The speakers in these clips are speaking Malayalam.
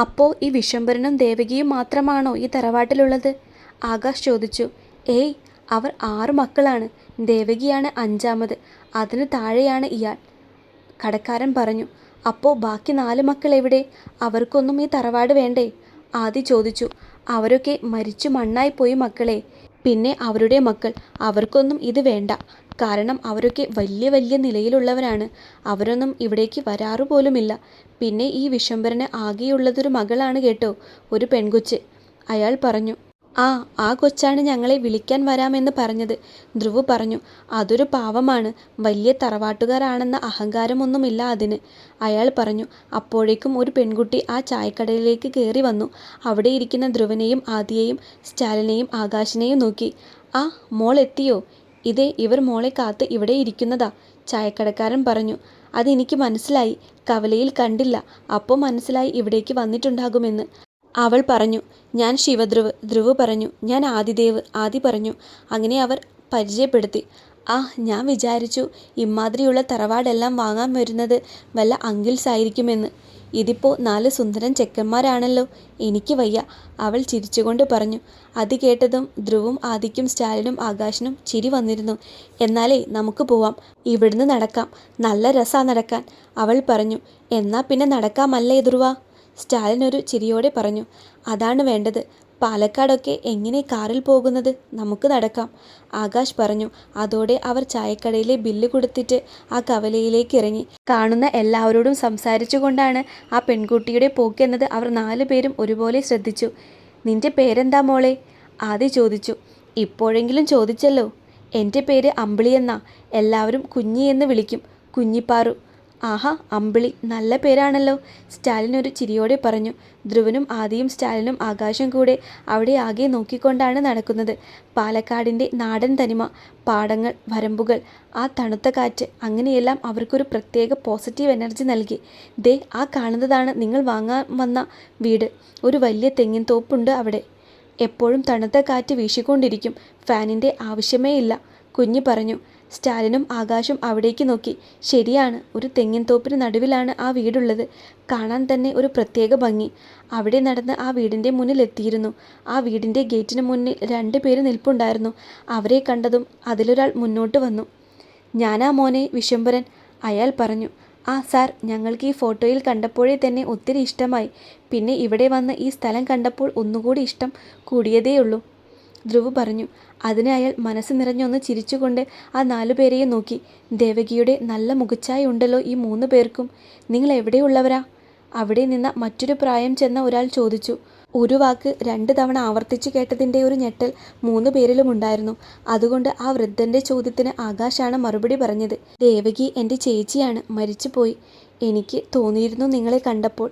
അപ്പോൾ ഈ വിശ്വംഭരനും ദേവകിയും മാത്രമാണോ ഈ തറവാട്ടിലുള്ളത്? ആകാശ് ചോദിച്ചു. ഏയ്, അവർ 6 മക്കളാണ്. ദേവകിയാണ് 5ാമത്. അതിനു താഴെയാണ് ഇയാൾ, കടക്കാരൻ പറഞ്ഞു. അപ്പോൾ ബാക്കി 4 മക്കൾ എവിടെ? അവർക്കൊന്നും ഈ തറവാട് വേണ്ടേ? ആദി ചോദിച്ചു. അവരൊക്കെ മരിച്ചു മണ്ണായിപ്പോയി മക്കളെ. പിന്നെ അവരുടെ മക്കൾ, അവർക്കൊന്നും ഇത് വേണ്ട. കാരണം അവരൊക്കെ വലിയ വലിയ നിലയിലുള്ളവരാണ്. അവരൊന്നും ഇവിടേക്ക് വരാറുപോലുമില്ല. പിന്നെ ഈ വിശ്വംഭരന് ആകെയുള്ളതൊരു മകളാണ് കേട്ടോ, ഒരു പെൺകൊച്ച്, അയാൾ പറഞ്ഞു. ആ കൊച്ചാണ് ഞങ്ങളെ വിളിക്കാൻ വരാമെന്ന് പറഞ്ഞത്, ധ്രുവ് പറഞ്ഞു. അതൊരു പാവമാണ്. വലിയ തറവാട്ടുകാരാണെന്ന അഹങ്കാരമൊന്നുമില്ല അതിന്, അയാൾ പറഞ്ഞു. അപ്പോഴേക്കും ഒരു പെൺകുട്ടി ആ ചായക്കടയിലേക്ക് കയറി വന്നു. അവിടെ ഇരിക്കുന്ന ധ്രുവനെയും ആദിയെയും സ്റ്റാലിനെയും ആകാശിനെയും നോക്കി. ആ, മോൾ എത്തിയോ? ഇതേ, ഇവർ മോളെ കാത്ത് ഇവിടെ ഇരിക്കുന്നതാ, ചായക്കടക്കാരൻ പറഞ്ഞു. അതെനിക്ക് മനസ്സിലായി. കവലയിൽ കണ്ടില്ല. അപ്പോൾ മനസ്സിലായി ഇവിടേക്ക് വന്നിട്ടുണ്ടാകുമെന്ന്, അവൾ പറഞ്ഞു. ഞാൻ ശിവധ്രുവ്, ധ്രുവ് പറഞ്ഞു. ഞാൻ ആദിദേവ്, ആദി പറഞ്ഞു. അങ്ങനെ അവർ പരിചയപ്പെടുത്തി. ഞാൻ വിചാരിച്ചു ഇമ്മാതിരിയുള്ള തറവാടെല്ലാം വാങ്ങാൻ വരുന്നത് വല്ല അങ്കിൾസ് ആയിരിക്കുമെന്ന്. ഇതിപ്പോൾ 4 സുന്ദരൻ ചെക്കന്മാരാണല്ലോ. എനിക്ക് വയ്യ, അവൾ ചിരിച്ചുകൊണ്ട് പറഞ്ഞു. അത് കേട്ടതും ധ്രുവും ആദിക്കും സ്റ്റാലിനും ആകാശിനും ചിരി വന്നിരുന്നു. എന്നാലേ നമുക്ക് പോവാം, ഇവിടുന്ന് നടക്കാം, നല്ല രസാ നടക്കാൻ, അവൾ പറഞ്ഞു. എന്നാ പിന്നെ നടക്കാമല്ലേ ധ്രുവ? സ്റ്റാലിൻ ഒരു ചിരിയോടെ പറഞ്ഞു. അതാണ് വേണ്ടത്. പാലക്കാടൊക്കെ എങ്ങനെ കാറിൽ പോകുന്നത്? നമുക്ക് നടക്കാം, ആകാശ് പറഞ്ഞു. അതോടെ അവർ ചായക്കടയിലെ ബില്ല് കൊടുത്തിട്ട് ആ കവലയിലേക്ക് ഇറങ്ങി. കാണുന്ന എല്ലാവരോടും സംസാരിച്ചു കൊണ്ടാണ് ആ പെൺകുട്ടിയുടെ പോക്കെന്നത് അവർ 4 പേരും ഒരുപോലെ ശ്രദ്ധിച്ചു. നിന്റെ പേരെന്താ മോളെ? ആദി ചോദിച്ചു. ഇപ്പോഴെങ്കിലും ചോദിച്ചല്ലോ. എൻ്റെ പേര് അമ്പിളിയെന്നാ. എല്ലാവരും കുഞ്ഞി എന്ന് വിളിക്കും. കുഞ്ഞിപ്പാറു. ആഹാ, അമ്പിളി, നല്ല പേരാണല്ലോ, സ്റ്റാലിൻ ഒരു ചിരിയോടെ പറഞ്ഞു. ധ്രുവനും ആദിയും സ്റ്റാലിനും ആകാശം കൂടെ അവിടെ ആകെ നോക്കിക്കൊണ്ടാണ് നടക്കുന്നത്. പാലക്കാടിൻ്റെ നാടൻ തനിമ, പാടങ്ങൾ, വരമ്പുകൾ, ആ തണുത്ത കാറ്റ്, അങ്ങനെയെല്ലാം അവർക്കൊരു പ്രത്യേക പോസിറ്റീവ് എനർജി നൽകി. ദേ, ആ കാണുന്നതാണ് നിങ്ങൾ വാങ്ങാൻ വന്ന വീട്. ഒരു വലിയ തെങ്ങിൻ തോപ്പുണ്ട് അവിടെ. എപ്പോഴും തണുത്ത കാറ്റ് വീശിക്കൊണ്ടിരിക്കും. ഫാനിൻ്റെ ആവശ്യമേ ഇല്ല, കുഞ്ഞ് പറഞ്ഞു. സ്റ്റാലിനും ആകാശും അവിടേക്ക് നോക്കി. ശരിയാണ്, ഒരു തെങ്ങിൻ തോപ്പിന് നടുവിലാണ് ആ വീടുള്ളത്. കാണാൻ തന്നെ ഒരു പ്രത്യേക ഭംഗി. അവിടെ നടന്ന് ആ വീടിൻ്റെ മുന്നിലെത്തിയിരുന്നു. ആ വീടിൻ്റെ ഗേറ്റിന് മുന്നിൽ 2 പേര് നിൽപ്പുണ്ടായിരുന്നു. അവരെ കണ്ടതും അതിലൊരാൾ മുന്നോട്ട് വന്നു. ഞാനാ മോനെ വിശ്വംഭരൻ, അയാൾ പറഞ്ഞു. സാർ, ഞങ്ങൾക്ക് ഈ ഫോട്ടോയിൽ കണ്ടപ്പോഴേ തന്നെ ഒത്തിരി ഇഷ്ടമായി. പിന്നെ ഇവിടെ വന്ന് ഈ സ്ഥലം കണ്ടപ്പോൾ ഒന്നുകൂടി ഇഷ്ടം കൂടിയതേയുള്ളൂ, ധ്രുവ് പറഞ്ഞു. അതിന് അയാൾ മനസ്സ് നിറഞ്ഞൊന്ന് ചിരിച്ചുകൊണ്ട് ആ 4 പേരെയും നോക്കി. ദേവകിയുടെ നല്ല മുഖച്ഛായ ഉണ്ടല്ലോ ഈ 3 പേർക്കും. നിങ്ങൾ എവിടെയുള്ളവരാ? അവിടെ നിന്ന മറ്റൊരു പ്രായം ചെന്ന ഒരാൾ ചോദിച്ചു. ഒരു വാക്ക് 2 തവണ ആവർത്തിച്ചു കേട്ടതിൻ്റെ ഒരു ഞെട്ടൽ 3 പേരിലും ഉണ്ടായിരുന്നു. അതുകൊണ്ട് ആ വൃദ്ധൻ്റെ ചോദ്യത്തിന് ആകാശാണ് മറുപടി പറഞ്ഞത്. ദേവകി എൻ്റെ ചേച്ചിയാണ്, മരിച്ചുപോയി. എനിക്ക് തോന്നിയിരുന്നു നിങ്ങളെ കണ്ടപ്പോൾ.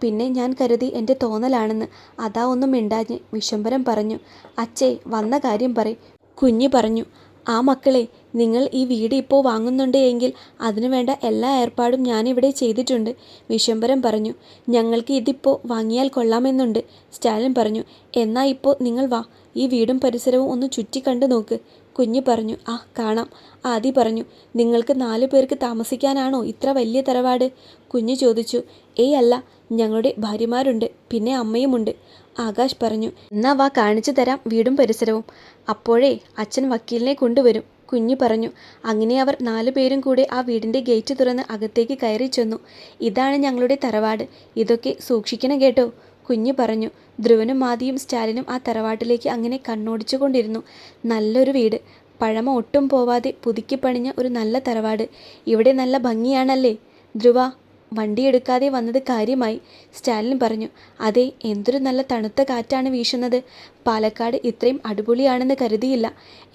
പിന്നെ ഞാൻ കരുതി എൻ്റെ തോന്നലാണെന്ന്. അതാ ഒന്നും മിണ്ടാഞ്ഞ്, വിശ്വംഭരൻ പറഞ്ഞു. അച്ഛേ, വന്ന കാര്യം പറയ്, കുഞ്ഞ് പറഞ്ഞു. മക്കളെ, നിങ്ങൾ ഈ വീട് ഇപ്പോൾ വാങ്ങുന്നുണ്ട് എങ്കിൽ അതിനു വേണ്ട എല്ലാ ഏർപ്പാടും ഞാനിവിടെ ചെയ്തിട്ടുണ്ട്, വിശ്വംഭരൻ പറഞ്ഞു. ഞങ്ങൾക്ക് ഇതിപ്പോൾ വാങ്ങിയാൽ കൊള്ളാമെന്നുണ്ട്, സ്റ്റാലിൻ പറഞ്ഞു. എന്നാൽ ഇപ്പോൾ നിങ്ങൾ വാ, ഈ വീടും പരിസരവും ഒന്ന് ചുറ്റിക്കണ്ടു നോക്ക്, കുഞ്ഞ് പറഞ്ഞു. കാണാം, ആദി പറഞ്ഞു. നിങ്ങൾക്ക് 4 പേർക്ക് താമസിക്കാനാണോ ഇത്ര വലിയ തറവാട്? കുഞ്ഞ് ചോദിച്ചു. ഏയ് അല്ല, ഞങ്ങളുടെ ഭാര്യമാരുണ്ട്, പിന്നെ അമ്മയുമുണ്ട്, ആകാശ് പറഞ്ഞു. എന്നാ വാ, കാണിച്ചു തരാം വീടും പരിസരവും. അപ്പോഴേ അച്ഛൻ വക്കീലിനെ കൊണ്ടുവരും, കുഞ്ഞ് പറഞ്ഞു. അങ്ങനെ അവർ 4 പേരും കൂടെ ആ വീടിൻ്റെ ഗേറ്റ് തുറന്ന് അകത്തേക്ക് കയറി ചെന്നു. ഇതാണ് ഞങ്ങളുടെ തറവാട്, ഇതൊക്കെ സൂക്ഷിക്കണം കേട്ടോ, കുഞ്ഞ് പറഞ്ഞു. ധ്രുവനും ആദിയും സ്റ്റാലിനും ആ തറവാട്ടിലേക്ക് അങ്ങനെ കണ്ണോടിച്ചു കൊണ്ടിരുന്നു. നല്ലൊരു വീട്, പഴമ ഒട്ടും പോവാതെ പുതുക്കി പണിഞ്ഞ ഒരു നല്ല തറവാട്. ഇവിടെ നല്ല ഭംഗിയാണല്ലേ ധ്രുവ? വണ്ടിയെടുക്കാതെ വന്നത് കാര്യമായി, സ്റ്റാലിൻ പറഞ്ഞു. അതെ, എന്തൊരു നല്ല തണുത്ത കാറ്റാണ് വീശുന്നത്. പാലക്കാട് ഇത്രയും അടിപൊളിയാണെന്ന് കരുതിയില്ല.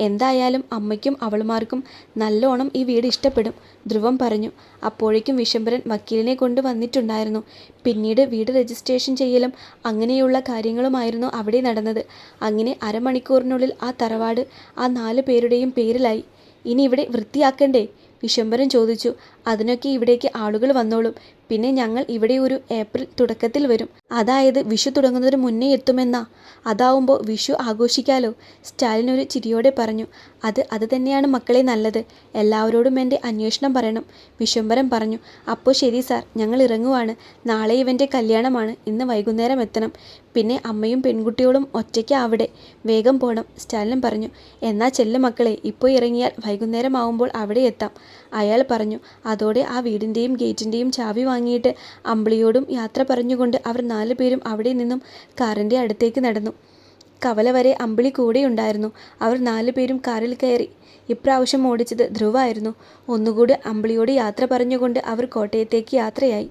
എന്തായാലും അമ്മയ്ക്കും അവളുമാർക്കും നല്ലോണം ഈ വീട് ഇഷ്ടപ്പെടും, ധ്രുവം പറഞ്ഞു. അപ്പോഴേക്കും വിശ്വംഭരൻ വക്കീലിനെ കൊണ്ട് വന്നിട്ടുണ്ടായിരുന്നു. പിന്നീട് വീട് രജിസ്ട്രേഷൻ ചെയ്യലും അങ്ങനെയുള്ള കാര്യങ്ങളുമായിരുന്നു അവിടെ നടന്നത്. അങ്ങനെ അരമണിക്കൂറിനുള്ളിൽ ആ തറവാട് ആ 4 പേരുടെയും പേരിലായി. ഇനി ഇവിടെ വൃത്തിയാക്കണ്ടേ? വിശ്വംഭരൻ ചോദിച്ചു. അതിനൊക്കെ ഇവിടേക്ക് ആളുകൾ വന്നോളും. പിന്നെ ഞങ്ങൾ ഇവിടെ ഒരു ഏപ്രിൽ തുടക്കത്തിൽ വരും. അതായത് വിഷു തുടങ്ങുന്നതിന് മുന്നേ എത്തുമെന്നാ. അതാവുമ്പോൾ വിഷു ആഘോഷിക്കാലോ. സ്റ്റാലിൻ ഒരു ചിരിയോടെ പറഞ്ഞു. അത് തന്നെയാണ് മക്കളെ നല്ലത്. എല്ലാവരോടും എൻ്റെ അന്വേഷണം പറയണം, വിശ്വംഭരൻ പറഞ്ഞു. അപ്പോൾ ശരി സാർ, ഞങ്ങൾ ഇറങ്ങുവാണ്. നാളെ ഇവൻ്റെ കല്യാണമാണ്. ഇന്ന് വൈകുന്നേരം എത്തണം. പിന്നെ അമ്മയും പെൺകുട്ടികളും ഒറ്റയ്ക്ക് അവിടെ. വേഗം പോണം, സ്റ്റാലിൻ പറഞ്ഞു. എന്നാ ചെല്ലു മക്കളെ, ഇപ്പോൾ ഇറങ്ങിയാൽ വൈകുന്നേരം ആവുമ്പോൾ അവിടെ എത്താം, അയാൾ പറഞ്ഞു. അതോടെ ആ വീടിൻ്റെയും ഗേറ്റിൻ്റെയും ചാവി വാങ്ങിയിട്ട് അമ്പിളിയോടും യാത്ര പറഞ്ഞുകൊണ്ട് അവർ 4 പേരും അവിടെ നിന്നും കാറിൻ്റെ അടുത്തേക്ക് നടന്നു. കവല വരെ അമ്പിളി കൂടെയുണ്ടായിരുന്നു. അവർ 4 പേരും കാറിൽ കയറി. ഇപ്രാവശ്യം ഓടിച്ചത് ധ്രുവായിരുന്നു. ഒന്നുകൂടി അമ്പിളിയോട് യാത്ര പറഞ്ഞുകൊണ്ട് അവർ കോട്ടയത്തേക്ക് യാത്രയായി.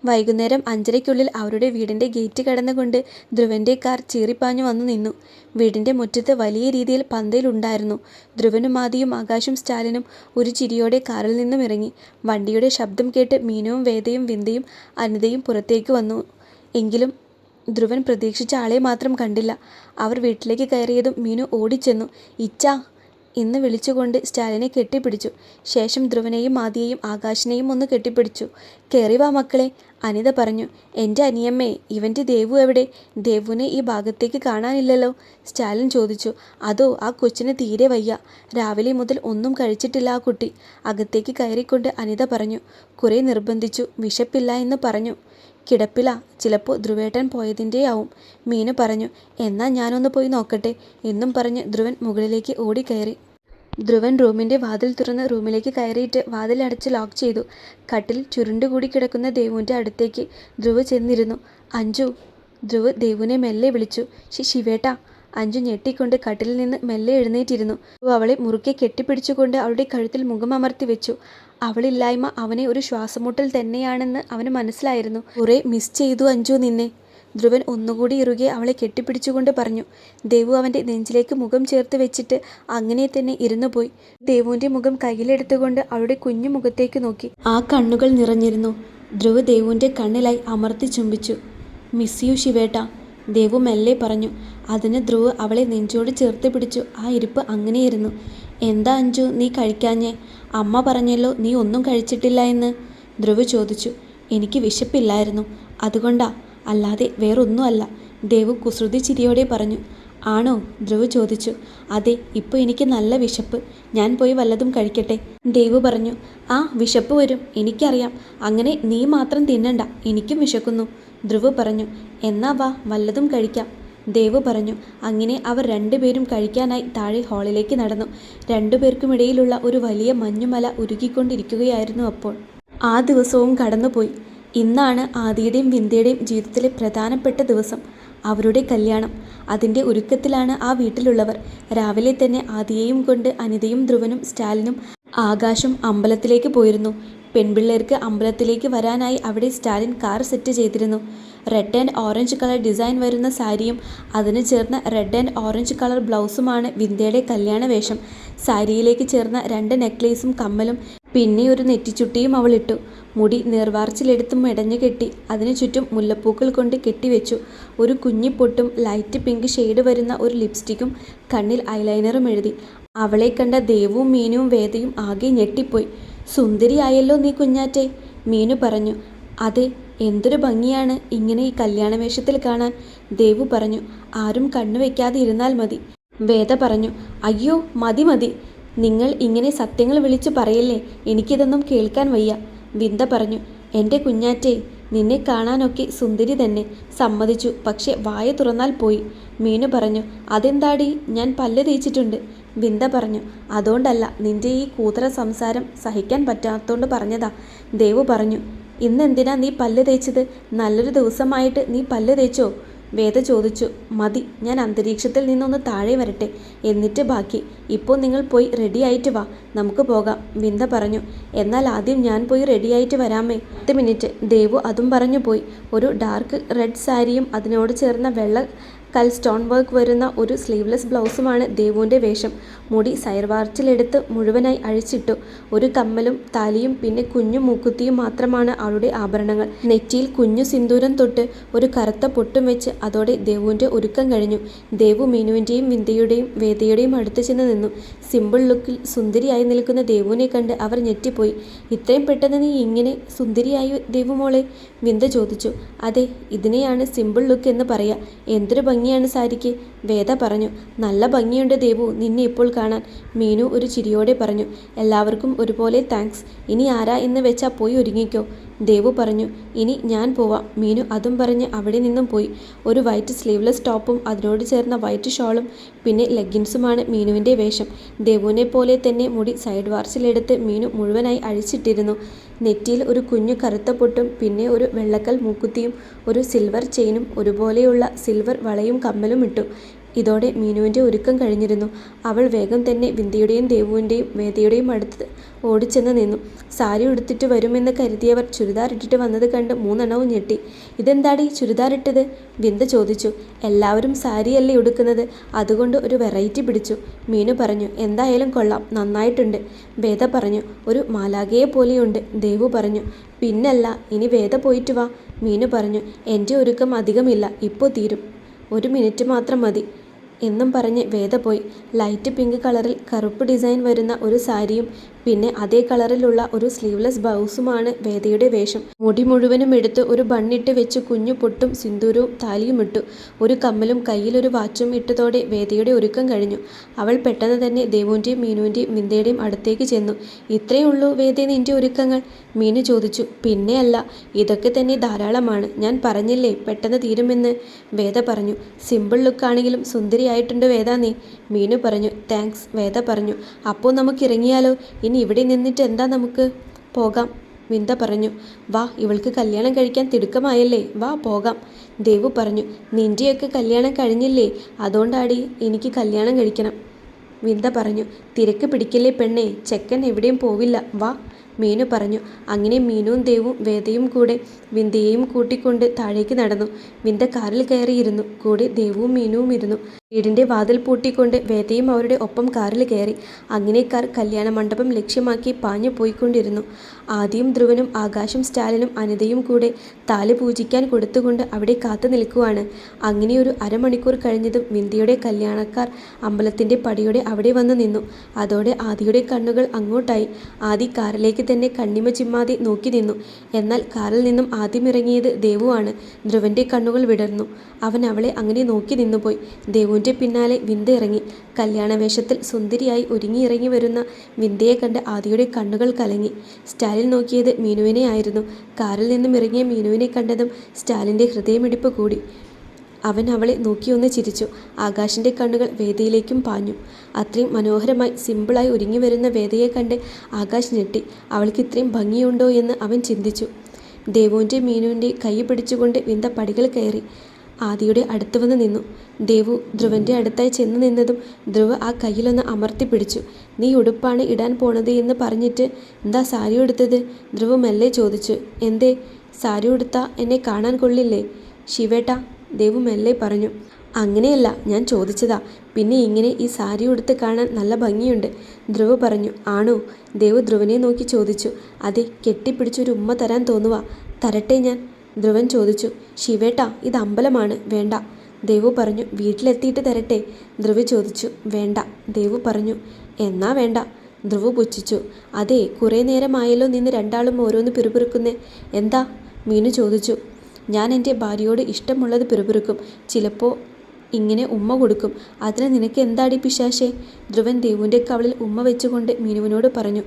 വൈകുന്നേരം 5:30-ക്കുള്ളിൽ അവരുടെ വീടിൻ്റെ ഗേറ്റ് കടന്നുകൊണ്ട് ധ്രുവൻ്റെ കാർ ചീറിപ്പാഞ്ഞു വന്നു നിന്നു. വീടിൻ്റെ മുറ്റത്ത് വലിയ രീതിയിൽ പന്തലുണ്ടായിരുന്നു. ധ്രുവനും ആദിയും ആകാശും സ്റ്റാലിനും ഒരു ചിരിയോടെ കാറിൽ നിന്നും ഇറങ്ങി. വണ്ടിയുടെ ശബ്ദം കേട്ട് മീനുവും വേദയും വിന്ദയും അനിതയും പുറത്തേക്ക് വന്നു. എങ്കിലും ധ്രുവൻ പ്രതീക്ഷിച്ച ആളെ മാത്രം കണ്ടില്ല. അവർ വീട്ടിലേക്ക് കയറിയതും മീനു ഓടിച്ചെന്നു. ഇച്ചാ എന്ന് വിളിച്ചുകൊണ്ട് സ്റ്റാലിനെ കെട്ടിപ്പിടിച്ചു. ശേഷം ധ്രുവനെയും ആദിയെയും ആകാശിനെയും ഒന്ന് കെട്ടിപ്പിടിച്ചു. കയറി വാ മക്കളെ, അനിത പറഞ്ഞു. എൻ്റെ അനിയമ്മേ, ഇവൻ്റെ ദേവു എവിടെ? ദേവുവിനെ ഈ ഭാഗത്തേക്ക് കാണാനില്ലല്ലോ, സ്റ്റാലിൻ ചോദിച്ചു. അതോ, ആ കൊച്ചിന് തീരെ വയ്യ. രാവിലെ മുതൽ ഒന്നും കഴിച്ചിട്ടില്ല ആ കുട്ടി, അകത്തേക്ക് കയറിക്കൊണ്ട് അനിത പറഞ്ഞു. കുറേ നിർബന്ധിച്ചു, വിശപ്പില്ല എന്ന് പറഞ്ഞു. കിടപ്പില, ചിലപ്പോൾ ധ്രുവേട്ടൻ പോയതിൻ്റെയാവും, മീനു പറഞ്ഞു. എന്നാൽ ഞാനൊന്ന് പോയി നോക്കട്ടെ എന്നും പറഞ്ഞ് ധ്രുവൻ മുകളിലേക്ക് ഓടിക്കയറി. ധ്രുവൻ റൂമിൻ്റെ വാതിൽ തുറന്ന് റൂമിലേക്ക് കയറിയിട്ട് വാതിലടച്ച് ലോക്ക് ചെയ്തു. കട്ടിൽ ചുരുണ്ടുകൂടി കിടക്കുന്ന ദേവുവിൻ്റെ അടുത്തേക്ക് ധ്രുവ് ചെന്നിരുന്നു. അഞ്ജു, ധ്രുവ് ദേവുവിനെ മെല്ലെ വിളിച്ചു. ശിവേട്ടാ. അഞ്ജു ഞെട്ടിക്കൊണ്ട് കട്ടിലിൽ നിന്ന് മെല്ലെ എഴുന്നേറ്റിരുന്നു. അവളെ മുറുക്കെ കെട്ടിപ്പിടിച്ചുകൊണ്ട് അവളുടെ കഴുത്തിൽ മുഖമമർത്തി വെച്ചു. അവളില്ലായ്മ അവനെ ഒരു ശ്വാസമുട്ടൽ തന്നെയാണെന്ന് അവന് മനസ്സിലായിരുന്നു. കുറെ മിസ് ചെയ്തു അഞ്ജു നിന്നെ, ധ്രുവൻ ഒന്നുകൂടി ഇറുകെ അവളെ കെട്ടിപ്പിടിച്ചുകൊണ്ട് പറഞ്ഞു. ദേവു അവൻ്റെ നെഞ്ചിലേക്ക് മുഖം ചേർത്ത് വെച്ചിട്ട് അങ്ങനെ തന്നെ ഇരുന്നു പോയി. ദേവുവിൻ്റെ മുഖം കയ്യിലെടുത്തുകൊണ്ട് അവളുടെ കുഞ്ഞു മുഖത്തേക്ക് നോക്കി. ആ കണ്ണുകൾ നിറഞ്ഞിരുന്നു. ധ്രുവ് ദേവുവിൻ്റെ കണ്ണിലായി അമർത്തി ചുംബിച്ചു. മിസ് യു ശിവേട്ട, ദേവു മെല്ലെ പറഞ്ഞു. അതിന് ധ്രുവ് അവളെ നെഞ്ചോട് ചേർത്ത് പിടിച്ചു. ആ ഇരിപ്പ് അങ്ങനെയായിരുന്നു. എന്താ അഞ്ജു നീ കഴിക്കാഞ്ഞേ? അമ്മ പറഞ്ഞല്ലോ നീ ഒന്നും കഴിച്ചിട്ടില്ല എന്ന്, ധ്രുവ് ചോദിച്ചു. എനിക്ക് വിശപ്പില്ലായിരുന്നു, അതുകൊണ്ടാ, അല്ലാതെ വേറൊന്നുമല്ല, ദേവു കുസൃതി ചിരിയോടെ പറഞ്ഞു. ആണോ? ധ്രുവ് ചോദിച്ചു. അതെ, ഇപ്പോൾ എനിക്ക് നല്ല വിശപ്പ്, ഞാൻ പോയി വല്ലതും കഴിക്കട്ടെ, ദേവു പറഞ്ഞു. ആ വിശപ്പ് വരും, എനിക്കറിയാം. അങ്ങനെ നീ മാത്രം തിന്നണ്ട, എനിക്കും വിശക്കുന്നു, ധ്രുവ് പറഞ്ഞു. എന്നാ വാ, വല്ലതും കഴിക്കാം, ദേവു പറഞ്ഞു. അങ്ങനെ അവർ 2 പേരും കഴിക്കാനായി താഴെ ഹാളിലേക്ക് നടന്നു. 2 പേർക്കുമിടയിലുള്ള ഒരു വലിയ മഞ്ഞുമല ഉരുകിക്കൊണ്ടിരിക്കുകയായിരുന്നു അപ്പോൾ. ആ ദിവസവും കടന്നുപോയി. ഇന്നാണ് ആദിയുടെയും വിന്ദയുടെയും ജീവിതത്തിലെ പ്രധാനപ്പെട്ട ദിവസം, അവരുടെ കല്യാണം. അതിൻ്റെ ഒരുക്കത്തിലാണ് ആ വീട്ടിലുള്ളവർ. രാവിലെ തന്നെ ആദിയെയും കൊണ്ട് അനിതയും ധ്രുവനും സ്റ്റാലിനും ആകാശും അമ്പലത്തിലേക്ക് പോയിരുന്നു. പെൺപിള്ളേർക്ക് അമ്പലത്തിലേക്ക് വരാനായി അവിടെ സ്റ്റാലിൻ കാർ സെറ്റ് ചെയ്തിരുന്നു. Red and orange colour design വരുന്ന സാരിയും അതിന് ചേർന്ന റെഡ് ആൻഡ് ഓറഞ്ച് കളർ ബ്ലൗസുമാണ് വിന്ദയുടെ കല്യാണ വേഷം. സാരിയിലേക്ക് ചേർന്ന 2 നെക്ലേസും കമ്മലും പിന്നെ ഒരു നെറ്റിച്ചുട്ടിയും അവൾ ഇട്ടു. മുടി നേർവാർച്ചിലെടുത്ത് മെടഞ്ഞു കെട്ടി അതിനു ചുറ്റും മുല്ലപ്പൂക്കൾ കൊണ്ട് കെട്ടിവെച്ചു. ഒരു കുഞ്ഞിപ്പൊട്ടും ലൈറ്റ് പിങ്ക് ഷെയ്ഡ് വരുന്ന ഒരു ലിപ്സ്റ്റിക്കും കണ്ണിൽ ഐലൈനറും എഴുതി. അവളെ കണ്ട ദേവും മീനുവും വേദയും ആകെ ഞെട്ടിപ്പോയി. സുന്ദരിയായല്ലോ നീ കുഞ്ഞാറ്റെ, മീനു പറഞ്ഞു. അതെ, എന്തൊരു ഭംഗിയാണ് ഇങ്ങനെ ഈ കല്യാണവേഷത്തിൽ കാണാൻ, ദേവു പറഞ്ഞു. ആരും കണ്ണുവെക്കാതെ ഇരുന്നാൽ മതി, വേദ പറഞ്ഞു. അയ്യോ മതി മതി, നിങ്ങൾ ഇങ്ങനെ സത്യങ്ങൾ വിളിച്ചു പറയല്ലേ, എനിക്കിതൊന്നും കേൾക്കാൻ വയ്യ, വിന്ദ പറഞ്ഞു. എൻ്റെ കുഞ്ഞാറ്റെ, നിന്നെ കാണാനൊക്കെ സുന്ദരി തന്നെ, സമ്മതിച്ചു, പക്ഷെ വായ തുറന്നാൽ പോയി, മീനു പറഞ്ഞു. അതെന്താടി, ഞാൻ പല്ല് തേച്ചിട്ടുണ്ട്, വിന്ദ പറഞ്ഞു. അതുകൊണ്ടല്ല, നിന്റെ ഈ കൂതറ സംസാരം സഹിക്കാൻ പറ്റാത്തോണ്ട് പറഞ്ഞതാ, ദേവു പറഞ്ഞു. ഇന്നെന്തിനാ നീ പല്ല് തേച്ചത്? നല്ലൊരു ദിവസമായിട്ട് നീ പല്ല് തേച്ചോ? വേദ ചോദിച്ചു. മതി, ഞാൻ അന്തരീക്ഷത്തിൽ നിന്നൊന്ന് താഴെ വരട്ടെ, എന്നിട്ട് ബാക്കി. ഇപ്പോൾ നിങ്ങൾ പോയി റെഡിയായിട്ട് വാ, നമുക്ക് പോകാം, വിന്ദ പറഞ്ഞു. എന്നാൽ ആദ്യം ഞാൻ പോയി റെഡിയായിട്ട് വരാമേ, 10 മിനിറ്റ്, ദേവു അതും പറഞ്ഞു പോയി. ഒരു ഡാർക്ക് റെഡ് സാരിയും അതിനോട് ചേർന്ന വെള്ള കൽ സ്റ്റോൺ വർക്ക് വരുന്ന ഒരു സ്ലീവ്ലെസ് ബ്ലൗസുമാണ് ദേവുവിൻ്റെ വേഷം. മുടി സൈർവാർച്ചിലെടുത്ത് മുഴുവനായി അഴിച്ചിട്ടു. ഒരു കമ്മലും താലിയും പിന്നെ കുഞ്ഞു മൂക്കുത്തിയും മാത്രമാണ് അവളുടെ ആഭരണങ്ങൾ. നെറ്റിയിൽ കുഞ്ഞു സിന്ദൂരം തൊട്ട് ഒരു കറുത്ത പൊട്ടും വെച്ച് അതോടെ ദേവുവിൻ്റെ ഒരുക്കം കഴിഞ്ഞു. ദേവു മീനുവിൻ്റെയും വിന്ധ്യയുടെയും വേദയുടെയും അടുത്ത് ചെന്ന് നിന്നു. സിമ്പിൾ ലുക്കിൽ സുന്ദരിയായി നിൽക്കുന്ന ദേവുവിനെ കണ്ട് അവർ ഞെട്ടിപ്പോയി. ഇത്രയും പെട്ടെന്ന് നീ ഇങ്ങനെ സുന്ദരിയായി ദേവു മോളെ? വിന്ധ്യ ചോദിച്ചു. അതെ, ഇതിനെയാണ് സിമ്പിൾ ലുക്ക് എന്ന് പറയാ. എന്തൊരു ഭംഗിയാണ് സാരിക്ക്, വേദ പറഞ്ഞു. നല്ല ഭംഗിയുണ്ട് ദേവു നിന്നെ ഇപ്പോൾ കാണാൻ, മീനു ഒരു ചിരിയോടെ പറഞ്ഞു. എല്ലാവർക്കും ഒരുപോലെ താങ്ക്സ്. ഇനി ആരാ എന്ന് വെച്ചാൽ പോയി ഒരുങ്ങിക്കോ, ദേവു പറഞ്ഞു. ഇനി ഞാൻ പോവാം, മീനു അതും പറഞ്ഞ് അവിടെ നിന്നും പോയി. ഒരു വൈറ്റ് സ്ലീവ്ലെസ് ടോപ്പും അതിനോട് ചേർന്ന വൈറ്റ് ഷോളും പിന്നെ ലെഗിൻസുമാണ് മീനുവിൻ്റെ വേഷം. ദേവുവിനെ പോലെ തന്നെ മുടി സൈഡ് വാർച്ചിലെടുത്ത് മീനു മുഴുവനായി അഴിച്ചിട്ടിരുന്നു. നെറ്റിയിൽ ഒരു കുഞ്ഞു കറുത്ത പൊട്ടും പിന്നെ ഒരു വെള്ളക്കൽ മൂക്കുത്തിയും ഒരു സിൽവർ ചെയിനും ഒരുപോലെയുള്ള സിൽവർ വളയും കമ്മലും ഇട്ടു. ഇതോടെ മീനുവിൻ്റെ ഒരുക്കം കഴിഞ്ഞിരുന്നു. അവൾ വേഗം തന്നെ വിന്ധ്യയുടെയും ദേവുവിൻ്റെയും വേദയുടെയും അടുത്ത് ഓടിച്ചെന്ന് നിന്നു. സാരി ഉടുത്തിട്ട് വരുമെന്ന് കരുതിയവർ ചുരിദാർ ഇട്ടിട്ട് വന്നത് കണ്ട് മൂന്നെണ്ണവും ഞെട്ടി. ഇതെന്താടി ചുരിദാർ ഇട്ടത്? വിന്ധ്യ ചോദിച്ചു. എല്ലാവരും സാരിയല്ലേ ഉടുക്കുന്നത്, അതുകൊണ്ട് ഒരു വെറൈറ്റി പിടിച്ചു, മീനു പറഞ്ഞു. എന്തായാലും കൊള്ളാം, നന്നായിട്ടുണ്ട്, വേദ പറഞ്ഞു. ഒരു മാലാഖയെ പോലെയുണ്ട്, ദേവു പറഞ്ഞു. പിന്നല്ല, ഇനി വേദ പോയിട്ട് വാ, മീനു പറഞ്ഞു. എൻ്റെ ഒരുക്കം അധികമില്ല, ഇപ്പോൾ തീരും, 1 മിനിറ്റ് മാത്രം മതി എന്നും പറഞ്ഞ് വേദ പോയി. ലൈറ്റ് പിങ്ക് കളറിൽ കറുപ്പ് ഡിസൈൻ വരുന്ന ഒരു സാരിയും പിന്നെ അതേ കളറിലുള്ള ഒരു സ്ലീവ്ലെസ് ബ്ലൗസുമാണ് വേദയുടെ വേഷം. മുടി മുഴുവനും എടുത്ത് ഒരു ബണ്ണിട്ട് വെച്ച് കുഞ്ഞു പൊട്ടും സിന്ദൂരവും താലിയും ഇട്ടു. ഒരു കമ്മലും കയ്യിലൊരു വാച്ചും ഇട്ടതോടെ വേദയുടെ ഒരുക്കം കഴിഞ്ഞു. അവൾ പെട്ടെന്ന് തന്നെ ദേവുവിൻ്റെയും മീനുവിൻ്റെയും വിന്ധ്യയുടെയും അടുത്തേക്ക് ചെന്നു. ഇത്രയേ ഉള്ളൂ വേദ നിൻ്റെ ഒരുക്കങ്ങൾ? മീനു ചോദിച്ചു. പിന്നെ അല്ല, ഇതൊക്കെ തന്നെ ധാരാളമാണ്, ഞാൻ പറഞ്ഞില്ലേ പെട്ടെന്ന് തീരുമെന്ന്, വേദ പറഞ്ഞു. സിമ്പിൾ ലുക്കാണെങ്കിലും സുന്ദരിയായിട്ടുണ്ട് വേദ നീ, മീനു പറഞ്ഞു. താങ്ക്സ്, വേദ പറഞ്ഞു. അപ്പോൾ നമുക്ക് ഇറങ്ങിയാലോ? ഇനി ഇവിടെ നിന്നിട്ട് എന്താ, നമുക്ക് പോകാം, വിന്ധ്യ പറഞ്ഞു. വാ, ഇവൾക്ക് കല്യാണം കഴിക്കാൻ തിടുക്കമായല്ലേ, വാ പോകാം, ദേവു പറഞ്ഞു. നിൻ്റെയൊക്കെ കല്യാണം കഴിഞ്ഞില്ലേ, അതുകൊണ്ടാടി എനിക്ക് കല്യാണം കഴിക്കണം, വിന്ധ്യ പറഞ്ഞു. തിരക്ക് പിടിക്കല്ലേ പെണ്ണേ, ചെക്കൻ എവിടെയും പോവില്ല, വാ, മീനു പറഞ്ഞു. അങ്ങനെ മീനുവും ദേവും വേദയും കൂടെ വിന്ധ്യയെയും കൂട്ടിക്കൊണ്ട് താഴേക്ക് നടന്നു. വിന്ധ്യ കാറിൽ കയറിയിരുന്നു. കൂടെ ദേവുവും മീനുവും ഇരുന്നു. വീടിൻ്റെ വാതിൽ പൂട്ടിക്കൊണ്ട് വേദയും അവരുടെ ഒപ്പം കാറിൽ കയറി. അങ്ങനെ കാർ കല്യാണ മണ്ഡപം ലക്ഷ്യമാക്കി പാഞ്ഞു പോയിക്കൊണ്ടിരുന്നു. ആദിയും ധ്രുവനും ആകാശും സ്റ്റാലിനും അനിതയും കൂടെ താലി പൂജിക്കാൻ കൊടുത്തുകൊണ്ട് അവിടെ കാത്തു നിൽക്കുവാണ്. അങ്ങനെ ഒരു അരമണിക്കൂർ കഴിഞ്ഞതും വിന്ധ്യയുടെ കല്യാണക്കാർ അമ്പലത്തിൻ്റെ പടിയോടെ അവിടെ വന്നു നിന്നു. അതോടെ ആദിയുടെ കണ്ണുകൾ അങ്ങോട്ടായി. ആദി കാറിലേക്ക് തന്നെ കണ്ണിമ ചിമ്മാതെ നോക്കി നിന്നു. എന്നാൽ കാറിൽ നിന്നും ആദ്യം ഇറങ്ങിയത് ദേവുവാണ്. ധ്രുവൻ്റെ കണ്ണുകൾ വിടർന്നു. അവൻ അവളെ അങ്ങനെ നോക്കി നിന്നുപോയി. ദേവുവിൻ്റെ പിന്നാലെ വിന്ധ്യ ഇറങ്ങി. കല്യാണവേഷത്തിൽ സുന്ദരിയായി ഒരുങ്ങിയിറങ്ങി വരുന്ന വിന്ധ്യയെ കണ്ട് ആദിയുടെ കണ്ണുകൾ കലങ്ങി. സ്റ്റാലിൻ നോക്കിയത് മീനുവിനെ ആയിരുന്നു. കാറിൽ നിന്നും ഇറങ്ങിയ മീനുവിനെ കണ്ടതും സ്റ്റാലിൻ്റെ ഹൃദയമിടിപ്പ് കൂടി. അവൻ അവളെ നോക്കിയൊന്ന് ചിരിച്ചു. ആകാശിൻ്റെ കണ്ണുകൾ വേദയിലേക്കും പാഞ്ഞു. അത്രയും മനോഹരമായി സിമ്പിളായി ഒരുങ്ങി വരുന്ന വേദയെ കണ്ട് ആകാശ് ഞെട്ടി. അവൾക്ക് ഇത്രയും ഭംഗിയുണ്ടോ എന്ന് അവൻ ചിന്തിച്ചു. ദേവുവിൻ്റെ മീനുവിൻ്റെ കൈ പിടിച്ചുകൊണ്ട് വിന്ധ്യ പടികൾ കയറി ആദിയുടെ അടുത്ത് വന്ന് നിന്നു. ദേവു ധ്രുവൻ്റെ അടുത്തായി ചെന്ന് നിന്നതും ധ്രുവ് ആ കയ്യിലൊന്ന് അമർത്തി പിടിച്ചു. നീ ഉടുപ്പാണ് ഇടാൻ പോണത് എന്ന് പറഞ്ഞിട്ട് എന്താ സാരി ഉടുത്തത്? ധ്രുവ് മെല്ലെ ചോദിച്ചു. എന്തേ, സാരി ഉടുത്താ എന്നെ കാണാൻ കൊള്ളില്ലേ ശിവേട്ടാ? ദേവു മെല്ലെ പറഞ്ഞു. അങ്ങനെയല്ല, ഞാൻ ചോദിച്ചതാ. പിന്നെ ഇങ്ങനെ ഈ സാരി ഉടുത്ത് കാണാൻ നല്ല ഭംഗിയുണ്ട്, ധ്രുവ് പറഞ്ഞു. ആണോ? ദേവു ധ്രുവനെ നോക്കി ചോദിച്ചു. അതെ, കെട്ടിപ്പിടിച്ചൊരു ഉമ്മ തരാൻ തോന്നുവാ, തരട്ടെ ഞാൻ? ധ്രുവൻ ചോദിച്ചു. ശിവേട്ടാ, ഇത് അമ്പലമാണ്, വേണ്ട, ദേവു പറഞ്ഞു. വീട്ടിലെത്തിയിട്ട് തരട്ടെ? ധ്രുവ് ചോദിച്ചു. വേണ്ട, ദേവു പറഞ്ഞു. എന്നാ വേണ്ട, ധ്രുവ് പുച്ഛിച്ചു. അതെ, കുറേ നേരമായല്ലോ നിന്ന് രണ്ടാളും ഓരോന്ന് പിറുപിറുക്കുന്നേ, എന്താ? മീനു ചോദിച്ചു. ഞാൻ എൻ്റെ ഭാര്യയോട് ഇഷ്ടമുള്ളത് പിറുപിറുക്കും, ചിലപ്പോൾ ഇങ്ങനെ ഉമ്മ കൊടുക്കും. അതിന് നിനക്ക് എന്താടി പിശാശേ? ധ്രുവൻ ദേവുവിൻ്റെ കവളിൽ ഉമ്മ വെച്ചുകൊണ്ട് മീനുവിനോട് പറഞ്ഞു.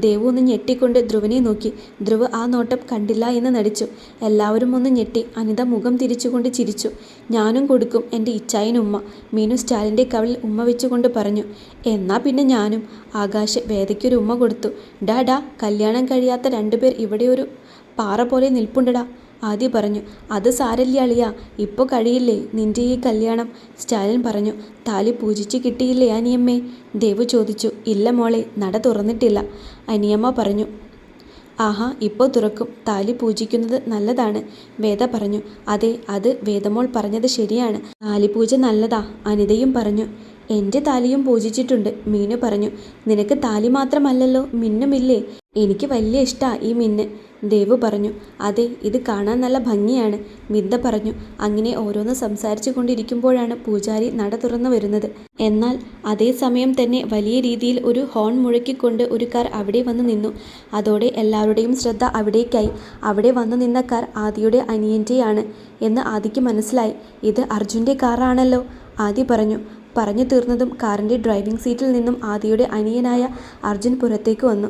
ദേവു ഒന്ന് ഞെട്ടിക്കൊണ്ട് ധ്രുവനെ നോക്കി. ധ്രുവ് ആ നോട്ടം കണ്ടില്ല എന്ന് നടിച്ചു. എല്ലാവരും ഒന്ന് ഞെട്ടി. അനിത മുഖം തിരിച്ചുകൊണ്ട് ചിരിച്ചു. ഞാനും കൊടുക്കും എൻ്റെ ഇച്ചായനുമ്മ, മീനു സ്റ്റാലിൻ്റെ കവളിൽ ഉമ്മ വെച്ചുകൊണ്ട് പറഞ്ഞു. എന്നാ പിന്നെ ഞാനും. ആകാശ് വേദയ്ക്കൊരു ഉമ്മ കൊടുത്തു. ഡാ, കല്യാണം കഴിയാത്ത 2 പേർ ഇവിടെ ഒരു പാറ പോലെ നിൽപ്പുണ്ടടാ, ആദി പറഞ്ഞു. അത് സാരല്ല അളിയ, ഇപ്പോൾ കഴിയില്ലേ നിൻ്റെ ഈ കല്യാണം, സ്റ്റാലിൻ പറഞ്ഞു. താലി പൂജിച്ച് കിട്ടിയില്ലേ അനിയമ്മേ? ദേവു ചോദിച്ചു. ഇല്ല മോളെ, നട തുറന്നിട്ടില്ല, അനിയമ്മ പറഞ്ഞു. ആഹാ, ഇപ്പോൾ തുറക്കും. താലി പൂജിക്കുന്നത് നല്ലതാണ്, വേദ പറഞ്ഞു. അതെ, അത് വേദമോൾ പറഞ്ഞത് ശരിയാണ്. താലിപൂജ നല്ലതാ, അനിതയും പറഞ്ഞു. എൻ്റെ താലിയും പൂജിച്ചിട്ടുണ്ട്, മീനു പറഞ്ഞു. നിനക്ക് താലി മാത്രമല്ലല്ലോ, മിന്നുമില്ലേ? എനിക്ക് വലിയ ഇഷ്ടാ ഈ മിന്ന്, ദേവു പറഞ്ഞു. അതെ, ഇത് കാണാൻ നല്ല ഭംഗിയാണ്, വിന്ദ പറഞ്ഞു. അങ്ങനെ ഓരോന്ന് സംസാരിച്ചു കൊണ്ടിരിക്കുമ്പോഴാണ് പൂജാരി നട തുറന്നു വരുന്നത്. എന്നാൽ അതേ സമയം തന്നെ വലിയ രീതിയിൽ ഒരു ഹോൺ മുഴക്കിക്കൊണ്ട് ഒരു കാർ അവിടെ വന്നു നിന്നു. അതോടെ എല്ലാവരുടെയും ശ്രദ്ധ അവിടേക്കായി. അവിടെ വന്നു നിന്ന കാർ ആദിയുടെ അനിയൻ്റെയാണ് എന്ന് ആദിക്ക് മനസ്സിലായി. ഇത് അർജുൻ്റെ കാറാണല്ലോ, ആദി പറഞ്ഞു. പറഞ്ഞു തീർന്നതും കാറിൻ്റെ ഡ്രൈവിംഗ് സീറ്റിൽ നിന്നും ആദിയുടെ അനിയനായ അർജുൻ പുറത്തേക്ക് വന്നു.